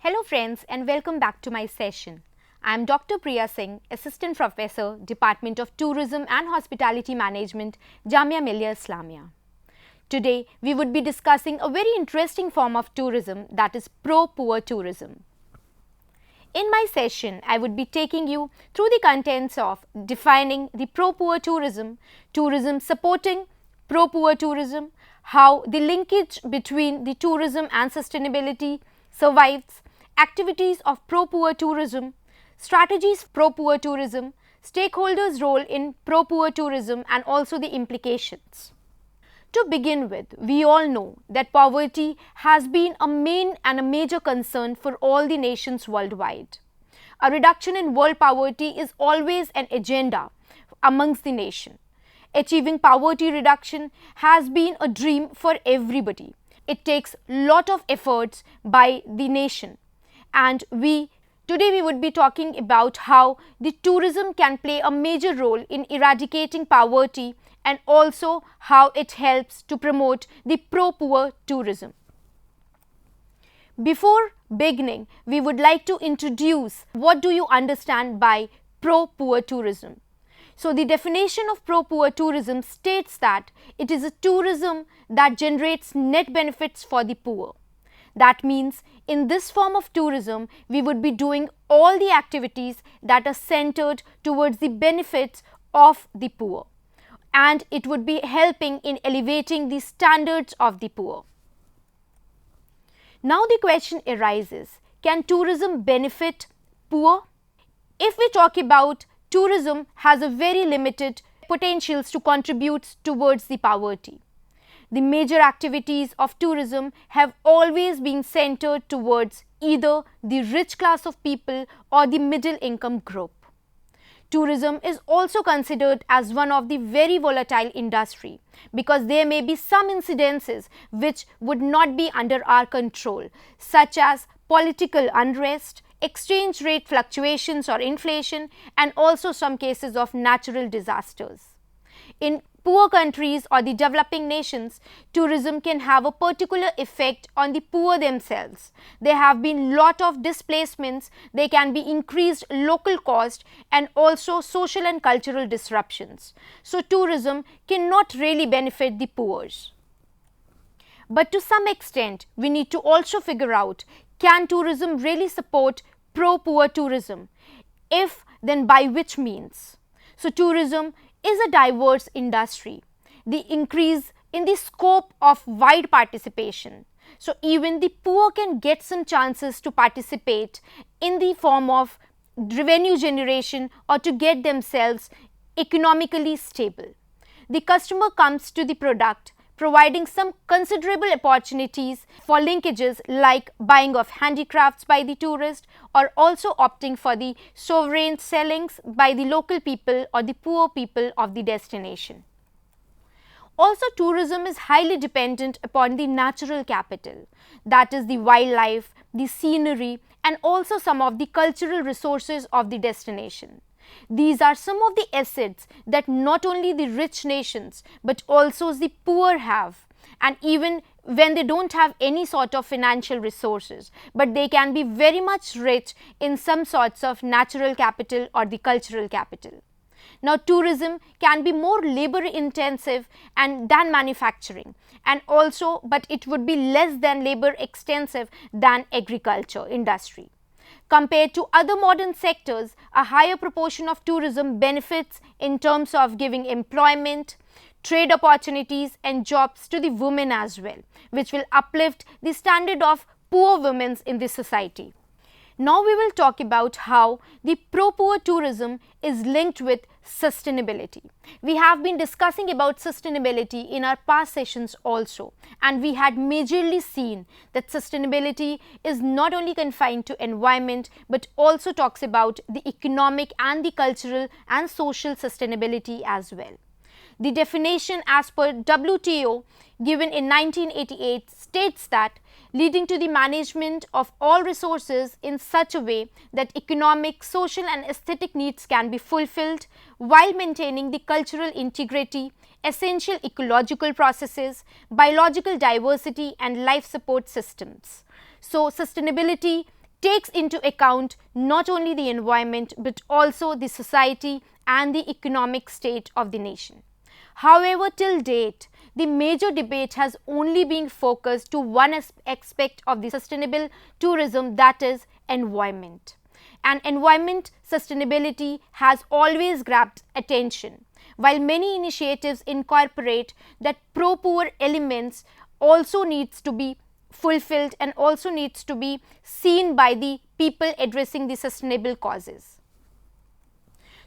Hello friends and welcome back to my session. I am Dr. Priya Singh, Assistant Professor, Department of Tourism and Hospitality Management, Jamia Millia Islamia. Today we would be discussing a very interesting form of tourism, that is pro-poor tourism. In my session, I would be taking you through the contents of defining the pro-poor tourism, tourism supporting pro-poor tourism, how the linkage between the tourism and sustainability survives, activities of pro-poor tourism, strategies pro-poor tourism, stakeholders' role in pro-poor tourism and also the implications. To begin with, we all know that poverty has been a main and a major concern for all the nations worldwide. A reduction in world poverty is always an agenda amongst the nation. Achieving poverty reduction has been a dream for everybody. It takes lot of efforts by the nation, and today we would be talking about how the tourism can play a major role in eradicating poverty and also how it helps to promote the pro-poor tourism. Before beginning, we would like to introduce what do you understand by pro-poor tourism. So the definition of pro-poor tourism states that it is a tourism that generates net benefits for the poor. That means in this form of tourism, we would be doing all the activities that are centered towards the benefits of the poor, and it would be helping in elevating the standards of the poor. Now the question arises, can tourism benefit poor? If we talk about tourism has a very limited potentials to contribute towards the poverty. The major activities of tourism have always been centered towards either the rich class of people or the middle income group. Tourism is also considered as one of the very volatile industry because there may be some incidences which would not be under our control, such as political unrest, exchange rate fluctuations or inflation, and also some cases of natural disasters. In poor countries or the developing nations, tourism can have a particular effect on the poor themselves. There have been lot of displacements, there can be increased local cost and also social and cultural disruptions. So tourism cannot really benefit the poor. But to some extent, we need to also figure out, can tourism really support pro-poor tourism? If, then by which means? So tourism is a diverse industry. The increase in the scope of wide participation. So even the poor can get some chances to participate in the form of revenue generation or to get themselves economically stable. The customer comes to the product providing some considerable opportunities for linkages like buying of handicrafts by the tourist or also opting for the sovereign sellings by the local people or the poor people of the destination. Also, tourism is highly dependent upon the natural capital, that is the wildlife, the scenery and also some of the cultural resources of the destination. These are some of the assets that not only the rich nations but also the poor have, and even when they don't have any sort of financial resources, but they can be very much rich in some sorts of natural capital or the cultural capital. Now tourism can be more labor intensive than manufacturing, and also but it would be less than labor extensive than agriculture industry. Compared to other modern sectors, a higher proportion of tourism benefits in terms of giving employment, trade opportunities and jobs to the women as well, which will uplift the standard of poor women in the society. Now we will talk about how the pro-poor tourism is linked with sustainability. We have been discussing about sustainability in our past sessions also, and we had majorly seen that sustainability is not only confined to environment but also talks about the economic and the cultural and social sustainability as well. The definition as per WTO given in 1988 states that leading to the management of all resources in such a way that economic, social and aesthetic needs can be fulfilled while maintaining the cultural integrity, essential ecological processes, biological diversity and life support systems. So, sustainability takes into account not only the environment but also the society and the economic state of the nation. However, till date, the major debate has only been focused to one aspect of the sustainable tourism, that is environment. And environment sustainability has always grabbed attention, while many initiatives incorporate that pro-poor elements also needs to be fulfilled and also needs to be seen by the people addressing the sustainable causes.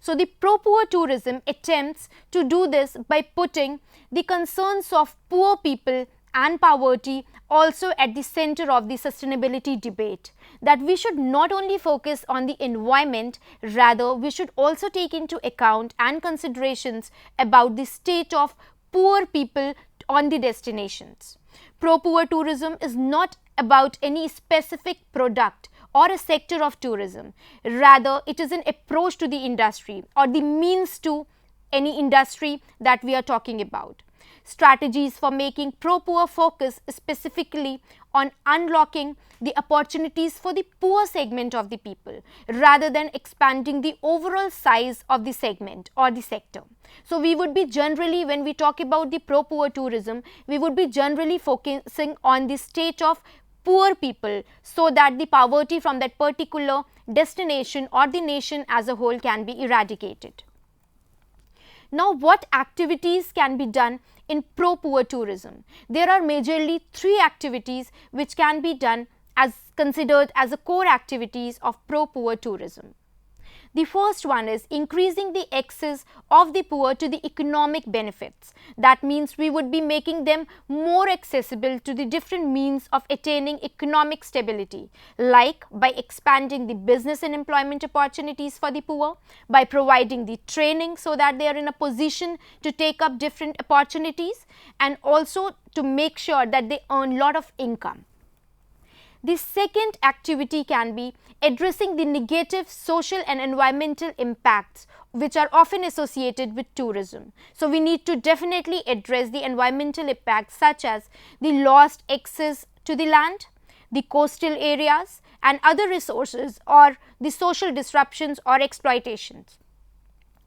So, the pro-poor tourism attempts to do this by putting the concerns of poor people and poverty also at the center of the sustainability debate, that we should not only focus on the environment, rather we should also take into account and considerations about the state of poor people on the destinations. Pro-poor tourism is not about any specific product or a sector of tourism. Rather, it is an approach to the industry or the means to any industry that we are talking about. Strategies for making pro-poor focus specifically on unlocking the opportunities for the poor segment of the people rather than expanding the overall size of the segment or the sector. So, we would be generally, when we talk about the pro-poor tourism, we would be generally focusing on the state of poor people so that the poverty from that particular destination or the nation as a whole can be eradicated. Now, what activities can be done in pro-poor tourism? There are majorly 3 activities which can be done as considered as a core activities of pro-poor tourism. The first one is increasing the access of the poor to the economic benefits. That means we would be making them more accessible to the different means of attaining economic stability, like by expanding the business and employment opportunities for the poor, by providing the training so that they are in a position to take up different opportunities, and also to make sure that they earn a lot of income. The second activity can be addressing the negative social and environmental impacts which are often associated with tourism. So, we need to definitely address the environmental impacts such as the lost access to the land, the coastal areas and other resources, or the social disruptions or exploitations.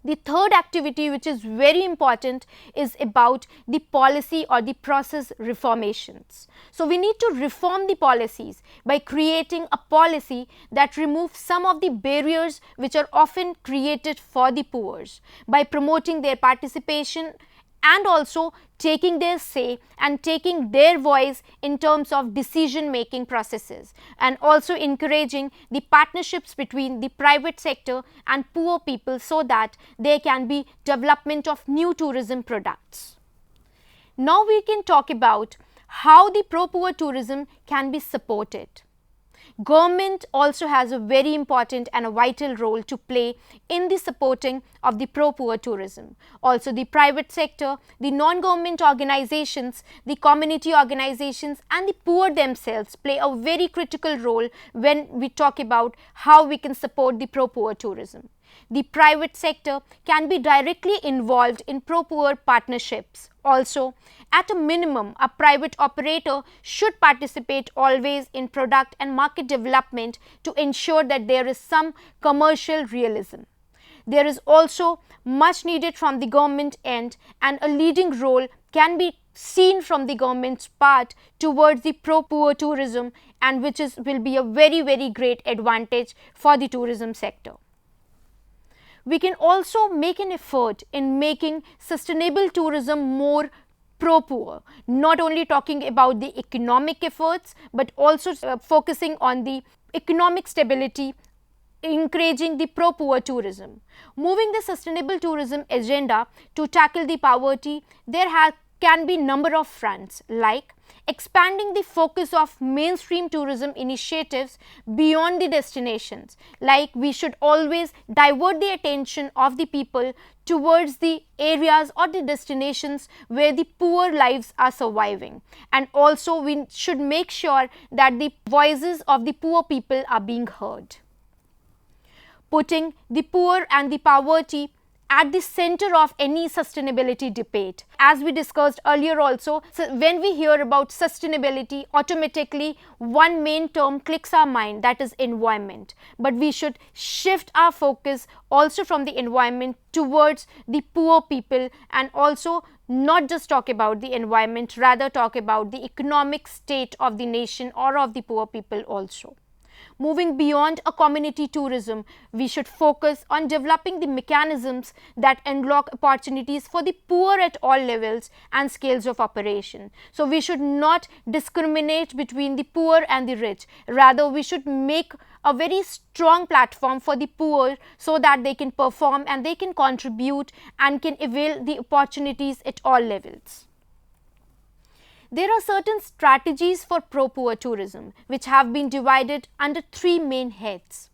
The third activity, which is very important, is about the policy or the process reformations. So, we need to reform the policies by creating a policy that removes some of the barriers which are often created for the poor, by promoting their participation and also taking their say and taking their voice in terms of decision making processes, and also encouraging the partnerships between the private sector and poor people so that there can be development of new tourism products. Now we can talk about how the pro-poor tourism can be supported. Government also has a very important and a vital role to play in the supporting of the pro-poor tourism. Also, the private sector, the non-government organizations, the community organizations and the poor themselves play a very critical role when we talk about how we can support the pro-poor tourism. The private sector can be directly involved in pro-poor partnerships. Also, at a minimum, a private operator should participate always in product and market development to ensure that there is some commercial realism. There is also much needed from the government end, and a leading role can be seen from the government's part towards the pro-poor tourism, and which will be a very great advantage for the tourism sector. We can also make an effort in making sustainable tourism more pro-poor, not only talking about the economic efforts but also focusing on the economic stability, encouraging the pro-poor tourism. Moving the sustainable tourism agenda to tackle the poverty, there can be number of fronts like expanding the focus of mainstream tourism initiatives beyond the destinations, like we should always divert the attention of the people towards the areas or the destinations where the poor lives are surviving, and also we should make sure that the voices of the poor people are being heard. Putting the poor and the poverty at the center of any sustainability debate. As we discussed earlier also, when we hear about sustainability, automatically one main term clicks our mind, that is environment. But we should shift our focus also from the environment towards the poor people, and also not just talk about the environment, rather talk about the economic state of the nation or of the poor people also. Moving beyond a community tourism, we should focus on developing the mechanisms that unlock opportunities for the poor at all levels and scales of operation. So we should not discriminate between the poor and the rich. Rather, we should make a very strong platform for the poor so that they can perform and they can contribute and can avail the opportunities at all levels. There are certain strategies for pro-poor tourism which have been divided under three main heads.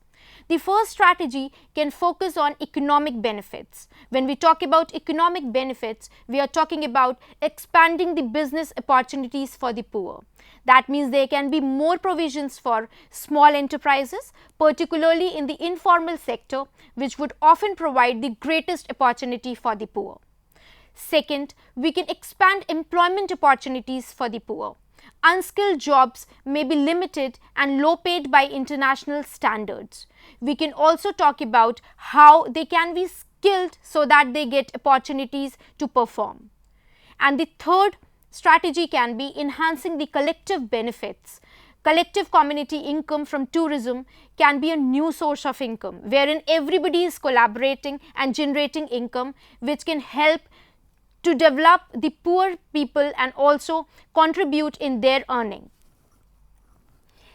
The first strategy can focus on economic benefits. When we talk about economic benefits, we are talking about expanding the business opportunities for the poor. That means there can be more provisions for small enterprises, particularly in the informal sector, which would often provide the greatest opportunity for the poor. Second, we can expand employment opportunities for the poor. Unskilled jobs may be limited and low paid by international standards. We can also talk about how they can be skilled so that they get opportunities to perform. And the third strategy can be enhancing the collective benefits. Collective community income from tourism can be a new source of income, wherein everybody is collaborating and generating income, which can help to develop the poor people and also contribute in their earning.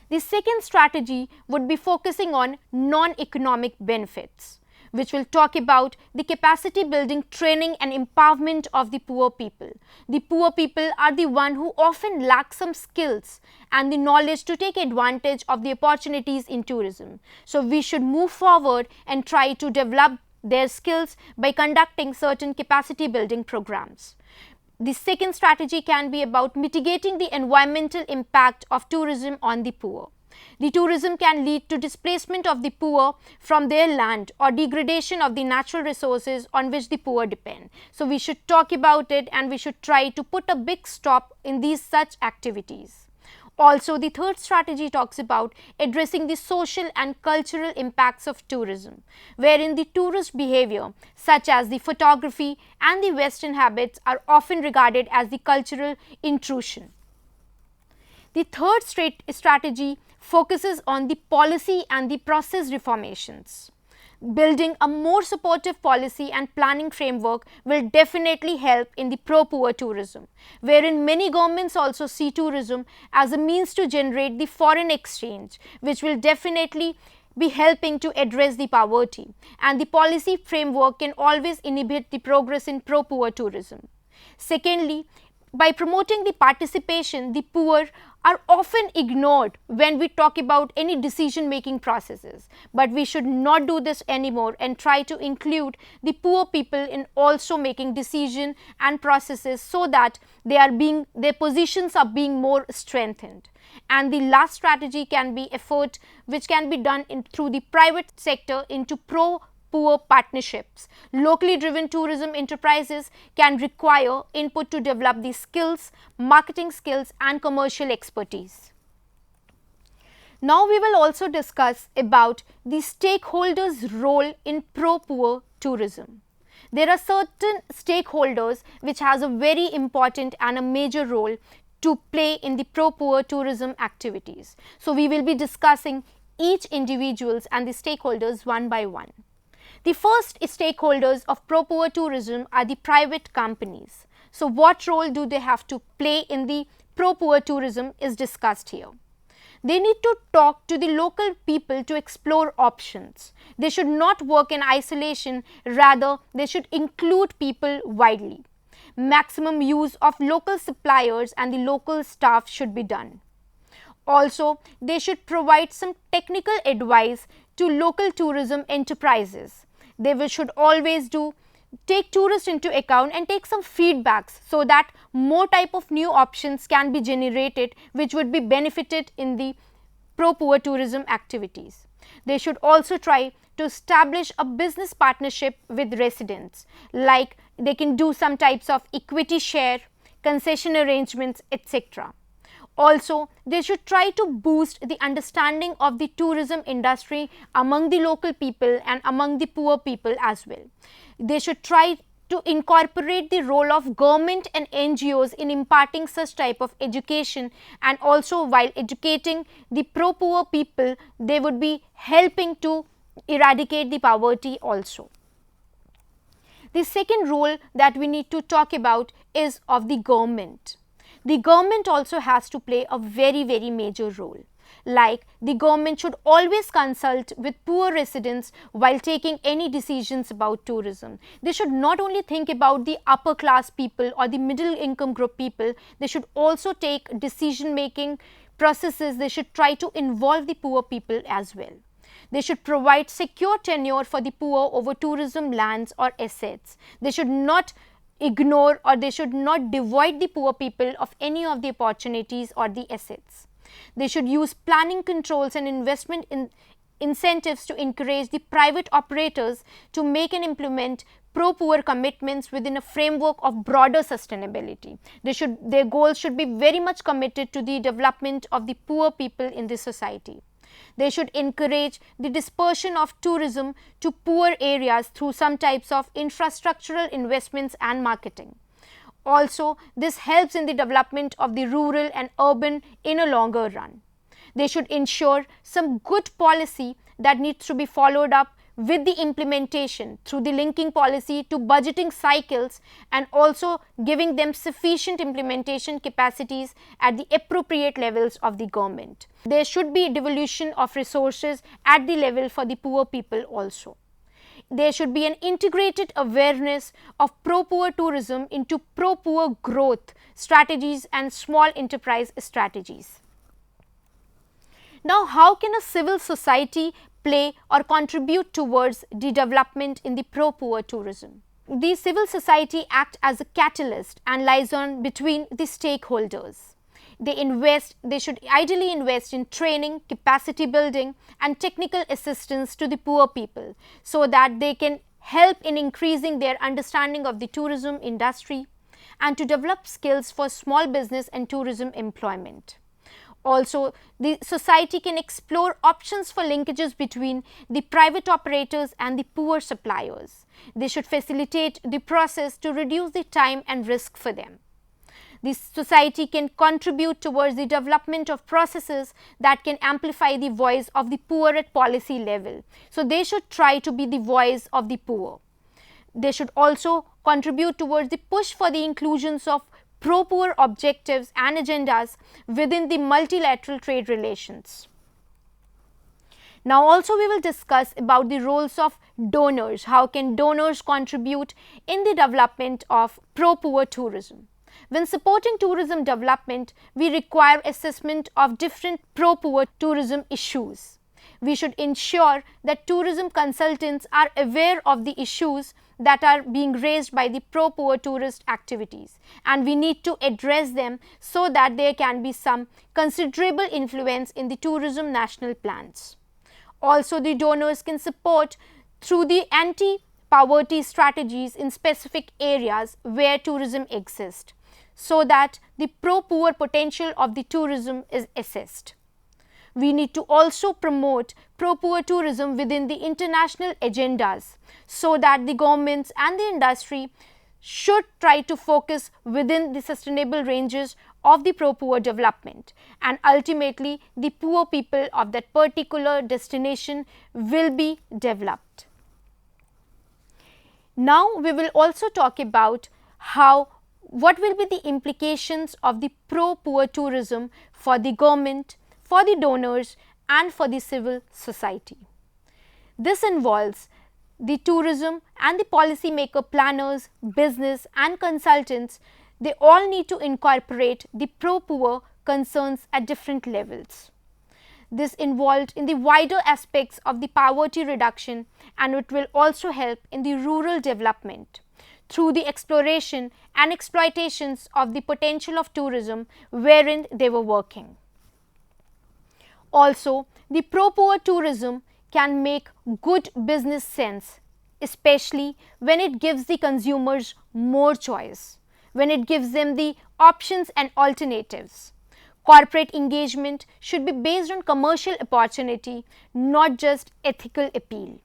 The second strategy would be focusing on non-economic benefits, which will talk about the capacity building, training and empowerment of the poor people. The poor people are the one who often lack some skills and the knowledge to take advantage of the opportunities in tourism. So we should move forward and try to develop their skills by conducting certain capacity building programs. The second strategy can be about mitigating the environmental impact of tourism on the poor. The tourism can lead to displacement of the poor from their land or degradation of the natural resources on which the poor depend. So we should talk about it and we should try to put a big stop in these such activities. Also, the third strategy talks about addressing the social and cultural impacts of tourism, wherein the tourist behavior such as the photography and the Western habits are often regarded as the cultural intrusion. The third strategy focuses on the policy and the process reformations. Building a more supportive policy and planning framework will definitely help in the pro-poor tourism, wherein many governments also see tourism as a means to generate the foreign exchange, which will definitely be helping to address the poverty, and the policy framework can always inhibit the progress in pro-poor tourism. Secondly, by promoting the participation, the poor are often ignored when we talk about any decision making processes, but we should not do this anymore and try to include the poor people in also making decision and processes so that their positions are being more strengthened. And the last strategy can be effort which can be done through the private sector into pro-poor partnerships. Locally driven tourism enterprises can require input to develop the skills, marketing skills and commercial expertise. Now we will also discuss about the stakeholders' role in pro-poor tourism. There are certain stakeholders which has a very important and a major role to play in the pro-poor tourism activities. So we will be discussing each individuals and the stakeholders one by one. The first stakeholders of pro-poor tourism are the private companies. So what role do they have to play in the pro-poor tourism is discussed here. They need to talk to the local people to explore options. They should not work in isolation, rather they should include people widely. Maximum use of local suppliers and the local staff should be done. Also, they should provide some technical advice to local tourism enterprises. They should always take tourists into account and take some feedbacks so that more type of new options can be generated which would be benefited in the pro-poor tourism activities. They should also try to establish a business partnership with residents, like they can do some types of equity share, concession arrangements, etc. Also, they should try to boost the understanding of the tourism industry among the local people and among the poor people as well. They should try to incorporate the role of government and NGOs in imparting such type of education, and also while educating the pro-poor people, they would be helping to eradicate the poverty also. The second role that we need to talk about is of the government. The government also has to play a very major role. Like, the government should always consult with poor residents while taking any decisions about tourism. They should not only think about the upper class people or the middle income group people, they should also take decision making processes. They should try to involve the poor people as well. They should provide secure tenure for the poor over tourism lands or assets. They should not ignore or they should not devoid the poor people of any of the opportunities or the assets. They should use planning controls and investment incentives to encourage the private operators to make and implement pro-poor commitments within a framework of broader sustainability. Their goals should be very much committed to the development of the poor people in the society. They should encourage the dispersion of tourism to poor areas through some types of infrastructural investments and marketing. Also, this helps in the development of the rural and urban in a longer run. They should ensure some good policy that needs to be followed up with the implementation through the linking policy to budgeting cycles, and also giving them sufficient implementation capacities at the appropriate levels of the government. There should be devolution of resources at the level for the poor people also. There should be an integrated awareness of pro-poor tourism into pro-poor growth strategies and small enterprise strategies. Now, how can a civil society play or contribute towards the development in the pro-poor tourism? The civil society act as a catalyst and liaison between the stakeholders. They should ideally invest in training, capacity building and technical assistance to the poor people so that they can help in increasing their understanding of the tourism industry and to develop skills for small business and tourism employment. Also, the society can explore options for linkages between the private operators and the poor suppliers. They should facilitate the process to reduce the time and risk for them. The society can contribute towards the development of processes that can amplify the voice of the poor at policy level. So, they should try to be the voice of the poor. They should also contribute towards the push for the inclusions of pro-poor objectives and agendas within the multilateral trade relations. Now, also we will discuss about the roles of donors. How can donors contribute in the development of pro-poor tourism? When supporting tourism development, we require assessment of different pro-poor tourism issues. We should ensure that tourism consultants are aware of the issues that are being raised by the pro-poor tourist activities, and we need to address them so that there can be some considerable influence in the tourism national plans. Also, the donors can support through the anti-poverty strategies in specific areas where tourism exists, so that the pro-poor potential of the tourism is assessed. We need to also promote pro-poor tourism within the international agendas so that the governments and the industry should try to focus within the sustainable ranges of the pro-poor development, and ultimately the poor people of that particular destination will be developed. Now, we will also talk about how what will be the implications of the pro-poor tourism for the government, for the donors, and for the civil society. This involves the tourism and the policymaker, planners, business and consultants. They all need to incorporate the pro-poor concerns at different levels. This involved in the wider aspects of the poverty reduction, and it will also help in the rural development through the exploration and exploitations of the potential of tourism wherein they were working. Also, the pro-poor tourism can make good business sense, especially when it gives the consumers more choice, when it gives them the options and alternatives. Corporate engagement should be based on commercial opportunity, not just ethical appeal,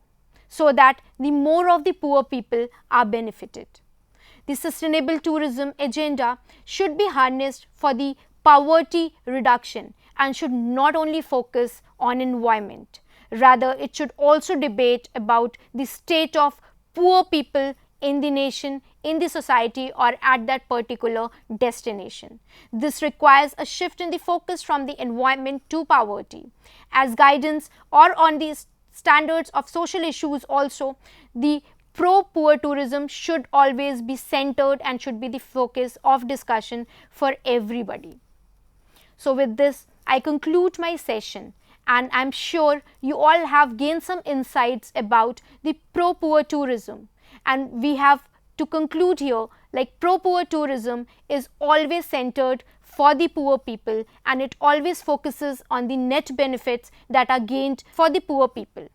so that the more of the poor people are benefited. The sustainable tourism agenda should be harnessed for the poverty reduction and should not only focus on environment. Rather, it should also debate about the state of poor people in the nation, in the society, or at that particular destination. This requires a shift in the focus from the environment to poverty. As guidance or on the standards of social issues also, the pro-poor tourism should always be centered and should be the focus of discussion for everybody. So with this, I conclude my session, and I'm sure you all have gained some insights about the pro-poor tourism. And we have to conclude here, like pro-poor tourism is always centered for the poor people, and it always focuses on the net benefits that are gained for the poor people.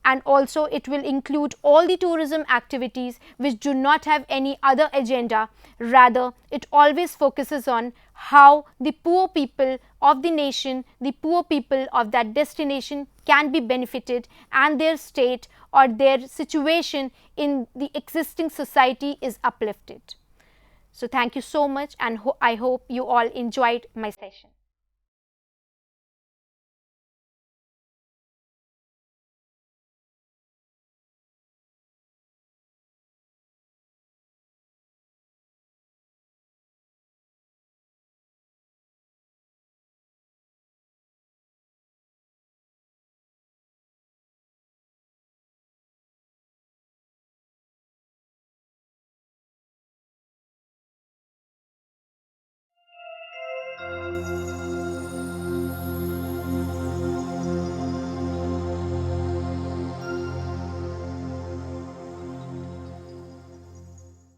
And also it will include all the tourism activities which do not have any other agenda. Rather, it always focuses on how the poor people of the nation, the poor people of that destination can be benefited, and their state or their situation in the existing society is uplifted. So thank you so much, and I hope you all enjoyed my session.